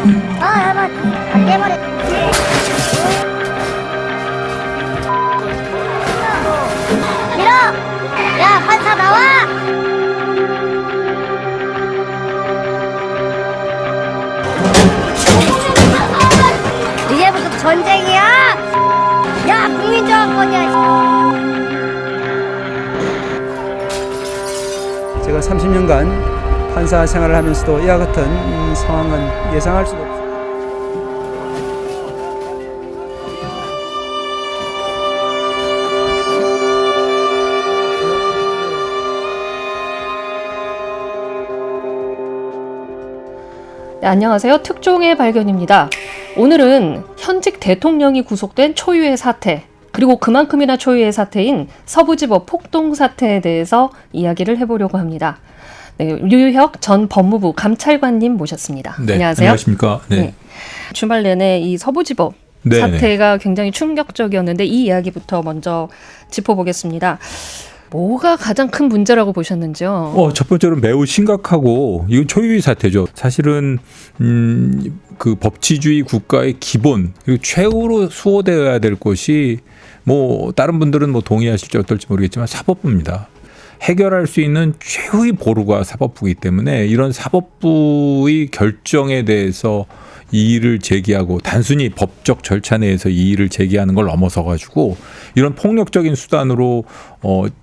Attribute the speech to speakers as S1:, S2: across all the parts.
S1: 야마 깨버려. 밀어. 야 판사 나와. 이제부터 전쟁이야. 야 국민저항권이야.
S2: 제가 30년간 판사 생활을 하면서도 이와 같은 상황은 예상할 수도 없습니다.
S3: 네, 안녕하세요. 특종의 발견입니다. 오늘은 현직 대통령이 구속된 초유의 사태, 그리고 그만큼이나 초유의 사태인 서부지법 폭동 사태에 대해서 이야기를 해보려고 합니다. 네, 류혁 전 법무부 감찰관님 모셨습니다.
S4: 네,
S3: 안녕하세요.
S4: 안녕하십니까. 네.
S3: 네. 주말 내내 이 서부지법
S4: 네,
S3: 사태가 굉장히 충격적이었는데 이 이야기부터 먼저 짚어보겠습니다. 뭐가 가장 큰 문제라고 보셨는지요?
S4: 첫 번째로 매우 심각하고 이건 초유의 사태죠. 사실은 그 법치주의 국가의 기본 그리고 최후로 수호되어야 될 것이 뭐 다른 분들은 뭐 동의하실지 어떨지 모르겠지만 사법부입니다. 해결할 수 있는 최후의 보루가 사법부이기 때문에 이런 사법부의 결정에 대해서 이의를 제기하고 단순히 법적 절차 내에서 이의를 제기하는 걸 넘어서 가지고 이런 폭력적인 수단으로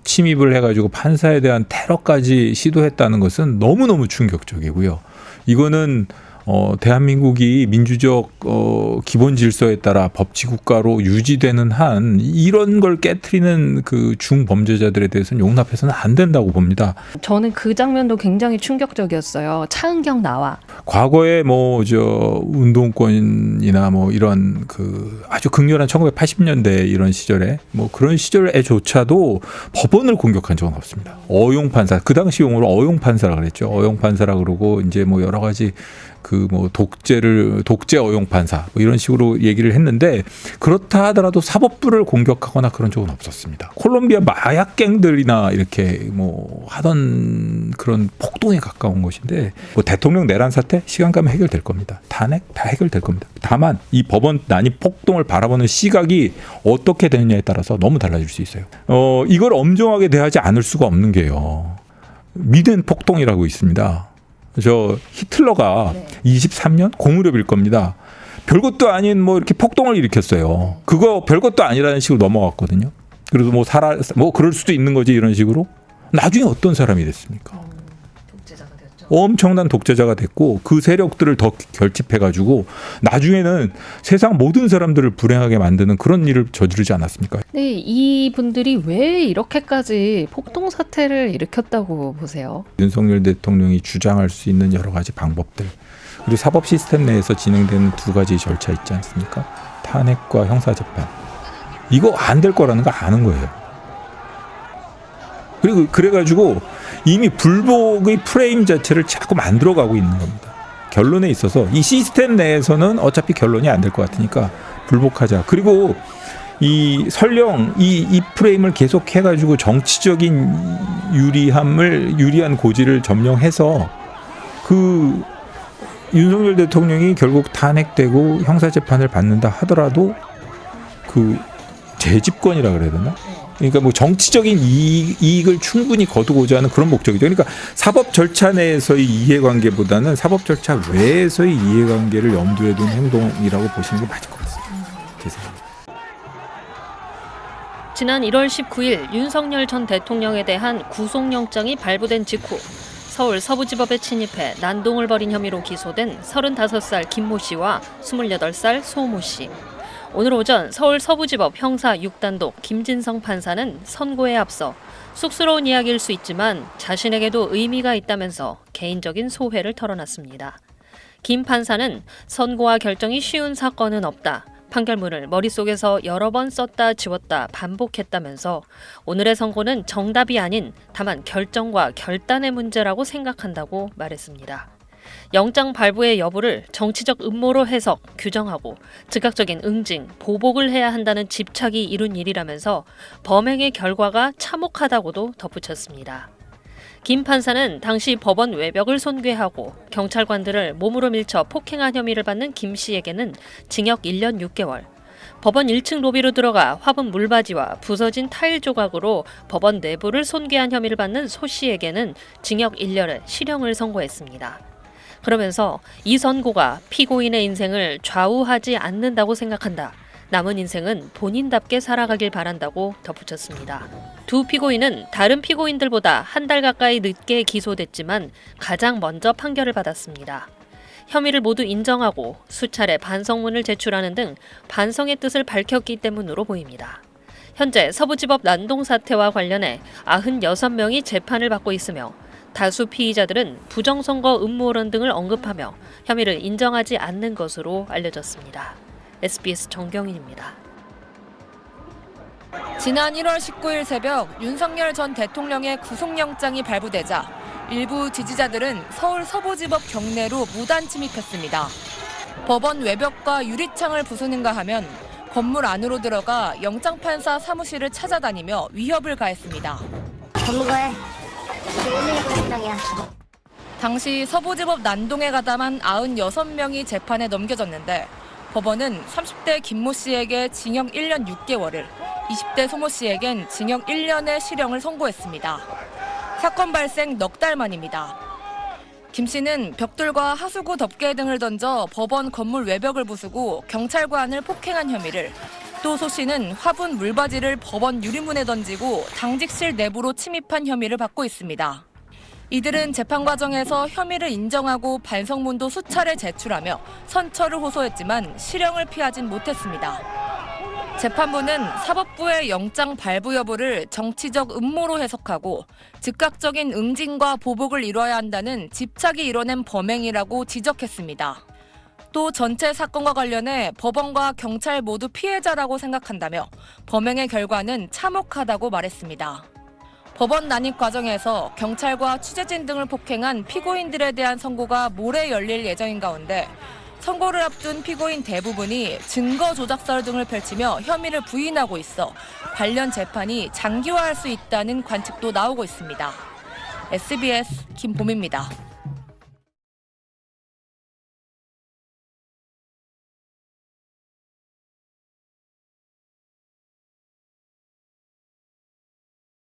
S4: 침입을 해가지고 판사에 대한 테러까지 시도했다는 것은 너무너무 충격적이고요. 이거는 대한민국이 민주적 기본 질서에 따라 법치국가로 유지되는 한 이런 걸 깨트리는 그 중범죄자들에 대해서는 용납해서는 안 된다고 봅니다.
S3: 저는 그 장면도 굉장히 충격적이었어요. 차은경 나와.
S4: 과거에 운동권이나 이런 그 아주 극렬한 1980년대 이런 시절에 그런 시절에조차도 법원을 공격한 적은 없습니다. 어용 판사, 그 당시 용어로 어용 판사라 그랬죠. 어용 판사라 그러고 이제 여러 가지 독재 어용 판사 이런 식으로 얘기를 했는데 그렇다 하더라도 사법부를 공격하거나 그런 적은 없었습니다. 콜롬비아 마약갱들이나 이렇게 하던 그런 폭동에 가까운 것인데 대통령 내란 사태 시간 가면 해결될 겁니다. 탄핵 다 해결될 겁니다. 다만 이 법원 난입 폭동을 바라보는 시각이 어떻게 되느냐에 따라서 너무 달라질 수 있어요. 이걸 엄정하게 대하지 않을 수가 없는 게요. 미덴 폭동이라고 있습니다. 히틀러가 23년 고무렵일 겁니다. 별것도 아닌 이렇게 폭동을 일으켰어요. 그거 별것도 아니라는 식으로 넘어갔거든요. 그래서 그럴 수도 있는 거지 이런 식으로. 나중에 어떤 사람이 됐습니까?
S3: 독재자가 됐죠.
S4: 엄청난 독재자가 됐고 그 세력들을 더 결집해가지고 나중에는 세상 모든 사람들을 불행하게 만드는 그런 일을 저지르지 않았습니까?
S3: 네, 이분들이 왜 이렇게까지 폭동 사태를 일으켰다고 보세요?
S4: 윤석열 대통령이 주장할 수 있는 여러 가지 방법들 그리고 사법 시스템 내에서 진행되는 두 가지 절차 있지 않습니까? 탄핵과 형사재판. 이거 안 될 거라는 거 아는 거예요. 그리고 그래가지고 이미 불복의 프레임 자체를 자꾸 만들어가고 있는 겁니다. 결론에 있어서 이 시스템 내에서는 어차피 결론이 안 될 것 같으니까 불복하자. 그리고 설령 이 프레임을 계속 해가지고 정치적인 유리한 고지를 점령해서 윤석열 대통령이 결국 탄핵되고 형사재판을 받는다 하더라도 재집권이라 그래야 되나? 그러니까 정치적인 이익을 충분히 거두고자 하는 그런 목적이죠. 그러니까 사법 절차 내에서의 이해관계보다는 사법 절차 외에서의 이해관계를 염두에 둔 행동이라고 보시는 게 맞을 것 같습니다. 제 생각에.
S3: 지난 1월 19일 윤석열 전 대통령에 대한 구속영장이 발부된 직후 서울 서부지법에 침입해 난동을 벌인 혐의로 기소된 35살 김모 씨와 28살 소모 씨. 오늘 오전 서울 서부지법 형사 6단독 김진성 판사는 선고에 앞서 쑥스러운 이야기일 수 있지만 자신에게도 의미가 있다면서 개인적인 소회를 털어놨습니다. 김 판사는 선고와 결정이 쉬운 사건은 없다. 판결문을 머릿속에서 여러 번 썼다 지웠다 반복했다면서 오늘의 선고는 정답이 아닌 다만 결정과 결단의 문제라고 생각한다고 말했습니다. 영장 발부의 여부를 정치적 음모로 해석, 규정하고 즉각적인 응징, 보복을 해야 한다는 집착이 이룬 일이라면서 범행의 결과가 참혹하다고도 덧붙였습니다. 김 판사는 당시 법원 외벽을 손괴하고 경찰관들을 몸으로 밀쳐 폭행한 혐의를 받는 김 씨에게는 징역 1년 6개월, 법원 1층 로비로 들어가 화분 물바지와 부서진 타일 조각으로 법원 내부를 손괴한 혐의를 받는 소 씨에게는 징역 1년의 실형을 선고했습니다. 그러면서 이 선고가 피고인의 인생을 좌우하지 않는다고 생각한다. 남은 인생은 본인답게 살아가길 바란다고 덧붙였습니다. 두 피고인은 다른 피고인들보다 한 달 가까이 늦게 기소됐지만 가장 먼저 판결을 받았습니다. 혐의를 모두 인정하고 수차례 반성문을 제출하는 등 반성의 뜻을 밝혔기 때문으로 보입니다. 현재 서부지법 난동 사태와 관련해 96명이 재판을 받고 있으며 다수 피의자들은 부정선거 음모론 등을 언급하며 혐의를 인정하지 않는 것으로 알려졌습니다. SBS 정경인입니다.
S5: 지난 1월 19일 새벽 윤석열 전 대통령의 구속영장이 발부되자 일부 지지자들은 서울 서부지법 경내로 무단 침입했습니다. 법원 외벽과 유리창을 부수는가 하면 건물 안으로 들어가 영장판사 사무실을 찾아다니며 위협을 가했습니다.
S1: 법무과에 119장이야.
S5: 당시 서부지법 난동에 가담한 96명이 재판에 넘겨졌는데 법원은 30대 김모 씨에게 징역 1년 6개월을, 20대 소모 씨에겐 징역 1년의 실형을 선고했습니다. 사건 발생 넉 달 만입니다. 김 씨는 벽돌과 하수구 덮개 등을 던져 법원 건물 외벽을 부수고 경찰관을 폭행한 혐의를, 또 소 씨는 화분 물바지를 법원 유리문에 던지고 당직실 내부로 침입한 혐의를 받고 있습니다. 이들은 재판 과정에서 혐의를 인정하고 반성문도 수차례 제출하며 선처를 호소했지만 실형을 피하진 못했습니다. 재판부는 사법부의 영장 발부 여부를 정치적 음모로 해석하고 즉각적인 응징과 보복을 이뤄야 한다는 집착이 이뤄낸 범행이라고 지적했습니다. 또 전체 사건과 관련해 법원과 경찰 모두 피해자라고 생각한다며 범행의 결과는 참혹하다고 말했습니다. 법원 난입 과정에서 경찰과 취재진 등을 폭행한 피고인들에 대한 선고가 모레 열릴 예정인 가운데 선고를 앞둔 피고인 대부분이 증거 조작설 등을 펼치며 혐의를 부인하고 있어 관련 재판이 장기화할 수 있다는 관측도 나오고 있습니다. SBS 김봄입니다.